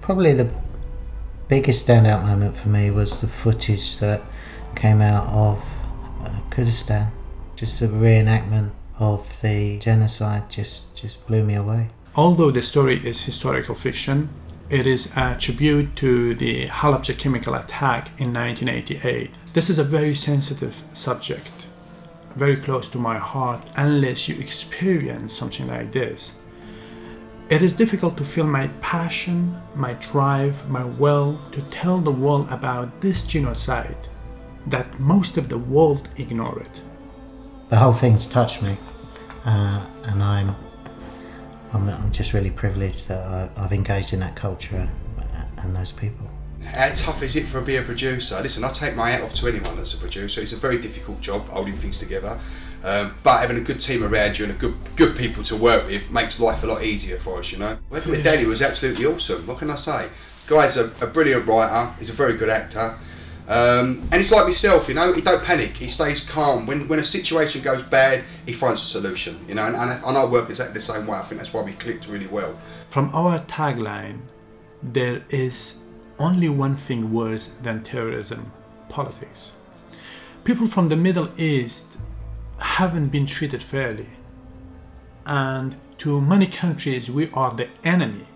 Probably the biggest standout moment for me was the footage that came out of Kurdistan. Just the reenactment of the genocide just blew me away. Although the story is historical fiction, it is a tribute to the Halabja chemical attack in 1988. This is a very sensitive subject, very close to my heart unless you experience something like this. It is difficult to feel my passion, my drive, my will to tell the world about this genocide that most of the world ignore it. The whole thing's touched me, and I'm just really privileged that I've engaged in that culture and those people. How tough is it for being a producer? Listen, I take my hat off to anyone that's a producer. It's a very difficult job, holding things together. But having a good team around you and a good people to work with makes life a lot easier for us, you know. Working with Danny was absolutely awesome. What can I say? Guy's a brilliant writer. He's a very good actor. And he's like myself, you know. He don't panic. He stays calm. When a situation goes bad, he finds a solution, you know. And I work exactly the same way. I think that's why we clicked really well. From our tagline, there is only one thing worse than terrorism: politics. People from the Middle East haven't been treated fairly, and to many countries we are the enemy,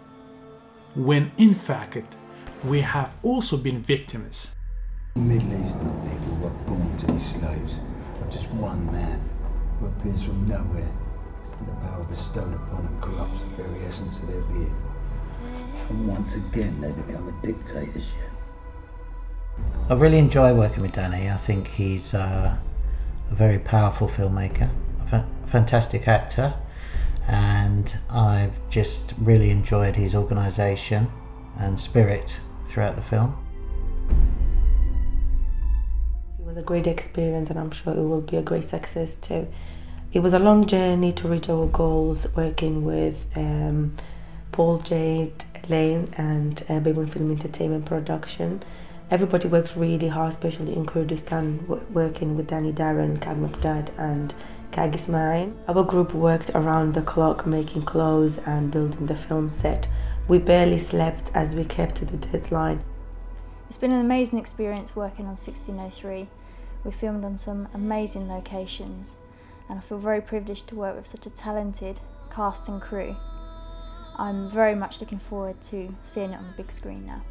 when in fact we have also been victims. Middle Eastern people were born to be slaves of just one man who appears from nowhere, and the power bestowed upon him corrupts the very essence of their being. And once again they become a dictatorship. I really enjoy working with Danny. I think he's a very powerful filmmaker, a fantastic actor, and I've just really enjoyed his organisation and spirit throughout the film. It was a great experience, and I'm sure it will be a great success too. It was a long journey to reach our goals, working with Paul, Jade, Elaine and Baby Film Entertainment Production. Everybody works really hard, especially in Kurdistan, working with Danny, Darren, Kag Muqdad and Kag Ismail. Our group worked around the clock making clothes and building the film set. We barely slept as we kept to the deadline. It's been an amazing experience working on 1603. We filmed on some amazing locations, and I feel very privileged to work with such a talented cast and crew. I'm very much looking forward to seeing it on the big screen now.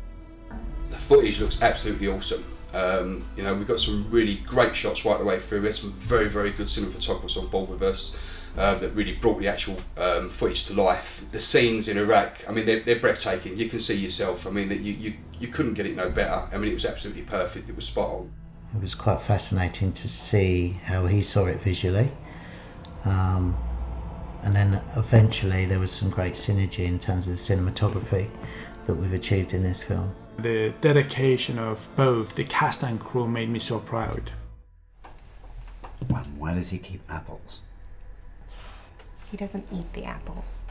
The footage looks absolutely awesome. You know, we've got some really great shots right the way through. We had some very good cinematographers on board with us that really brought the actual footage to life. The scenes in Iraq, I mean, they're breathtaking. You can see yourself. I mean, that you couldn't get it no better. I mean, it was absolutely perfect. It was spot on. It was quite fascinating to see how he saw it visually. And then eventually there was some great synergy in terms of the cinematography that we've achieved in this film. The dedication of both the cast and crew made me so proud. Why does he keep apples? He doesn't eat the apples.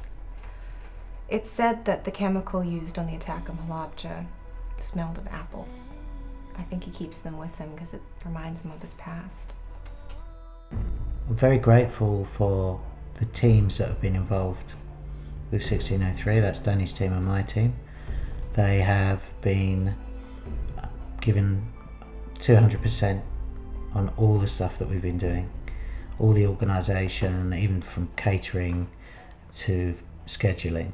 It's said that the chemical used on the attack on Halabja smelled of apples. I think he keeps them with him because it reminds him of his past. I'm very grateful for the teams that have been involved with 1603. That's Danny's team and my team. They have been given 200% on all the stuff that we've been doing, all the organisation, even from catering to scheduling,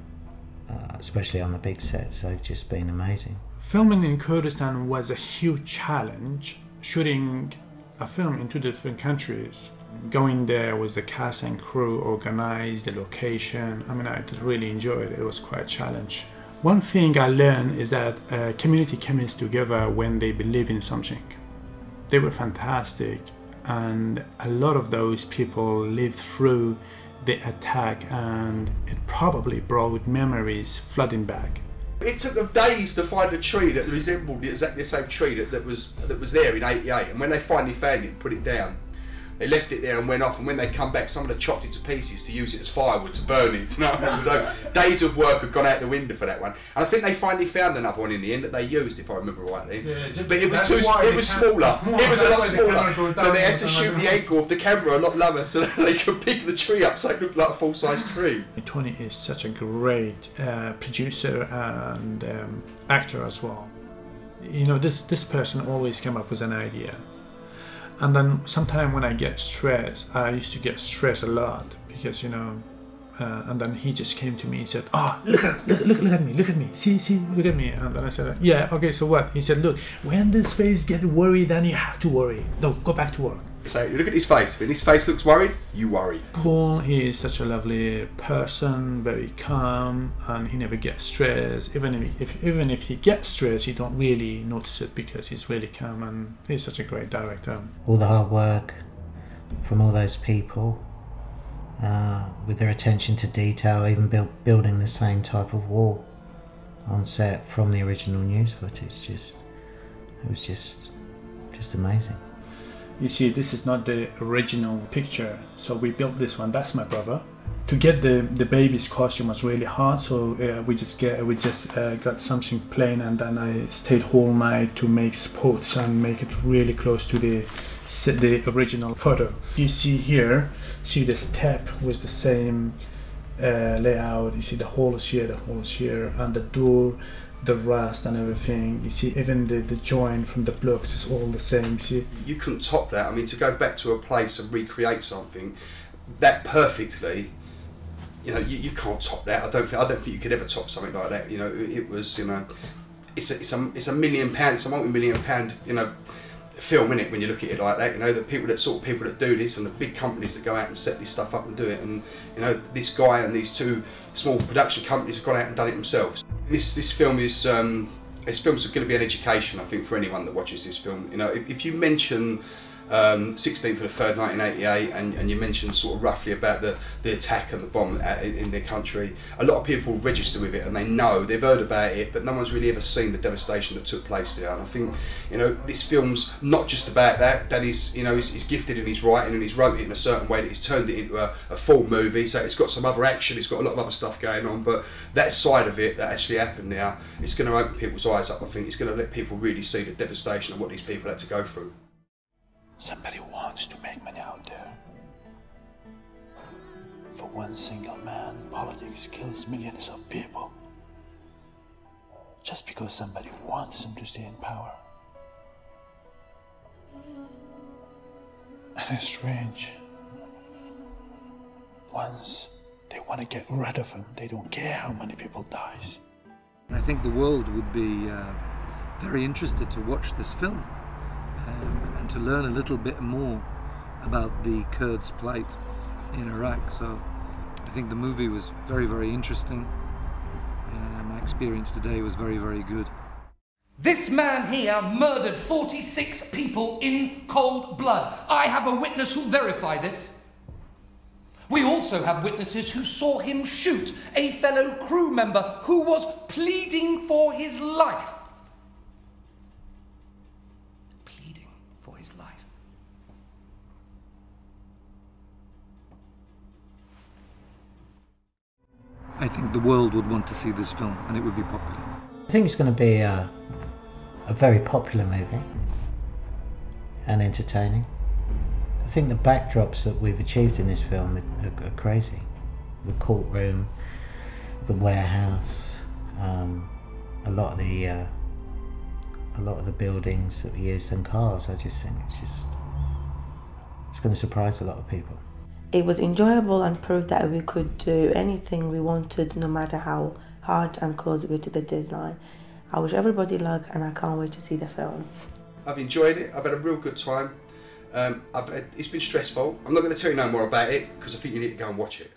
especially on the big sets. They've just been amazing. Filming in Kurdistan was a huge challenge. Shooting a film in two different countries, going there with the cast and crew, organized the location. I mean, I did really enjoy it. It was quite a challenge. One thing I learned is that a community comes together when they believe in something. They were fantastic, and a lot of those people lived through the attack, and it probably brought memories flooding back. It took them days to find a tree that resembled exactly the same tree that was there in '88, and when they finally found it and put it down, They left it there and went off, and when they come back, someone had chopped it to pieces to use it as firewood to burn it. You know what I mean? So days of work had gone out the window for that one. And I think they finally found another one in the end that they used, if I remember rightly. Yeah, but it was smaller. It was a lot smaller. So they had to shoot the angle of the camera a lot lower so that they could pick the tree up so it looked like a full-size tree. Tony is such a great producer and actor as well. You know, this person always came up with an idea. And then sometimes when I get stressed, I used to get stressed a lot because, you know, and then he just came to me and said, "Oh, look at me, see, look at me." And then I said, "Yeah, okay, so what?" He said, "Look, when this face gets worried, then you have to worry. No, go back to work." So you look at his face. When his face looks worried, you worry. Paul, he is such a lovely person, very calm, and he never gets stressed. Even if he gets stressed, you don't really notice it because he's really calm, and he's such a great director. All the hard work from all those people, with their attention to detail, even building the same type of wall on set from the original news footage. It was just amazing. You see, this is not the original picture, so we built this one. That's my brother. To get the baby's costume was really hard, so we just got something plain, and then I stayed whole night to make spots and make it really close to the original photo. You see here, see the step with the same layout. You see the holes here, and the door, the rust and everything. You see even the joint from the blocks is all the same. See, you couldn't top that. I mean, to go back to a place and recreate something that perfectly, you know, you can't top that. I don't think you could ever top something like that. You know, it was, you know, it's a £1 million, it's a multi-million-pound, you know, film, innit, when you look at it like that. You know, the people that do this, and the big companies that go out and set this stuff up and do it, and you know, this guy and these two small production companies have gone out and done it themselves. This film is this film's going to be an education, I think, for anyone that watches this film. You know, if you mention 16th of the 3rd 1988 and you mention sort of roughly about the attack and the bomb in their country, a lot of people register with it and they know, they've heard about it, but no one's really ever seen the devastation that took place there. And I think, you know, this film's not just about that. That is, you know, he's gifted in his writing, and he's wrote it in a certain way that he's turned it into a full movie. So it's got some other action, it's got a lot of other stuff going on, but that side of it that actually happened now, it's going to open people's eyes up. I think it's going to let people really see the devastation of what these people had to go through. Somebody wants to make money out there. For one single man, politics kills millions of people. Just because somebody wants them to stay in power. And it's strange. Once they want to get rid of him, they don't care how many people dies. I think the world would be very interested to watch this film. And to learn a little bit more about the Kurds' plight in Iraq. So I think the movie was very, very interesting. My experience today was very, very good. This man here murdered 46 people in cold blood. I have a witness who'll verify this. We also have witnesses who saw him shoot a fellow crew member who was pleading for his life. I think the world would want to see this film, and it would be popular. I think it's going to be a very popular movie and entertaining. I think the backdrops that we've achieved in this film are crazy. The courtroom, the warehouse, a lot of the buildings that we used and cars. I just think it's going to surprise a lot of people. It was enjoyable and proved that we could do anything we wanted, no matter how hard and close we were to the deadline. I wish everybody luck, and I can't wait to see the film. I've enjoyed it. I've had a real good time. It's been stressful. I'm not going to tell you no more about it because I think you need to go and watch it.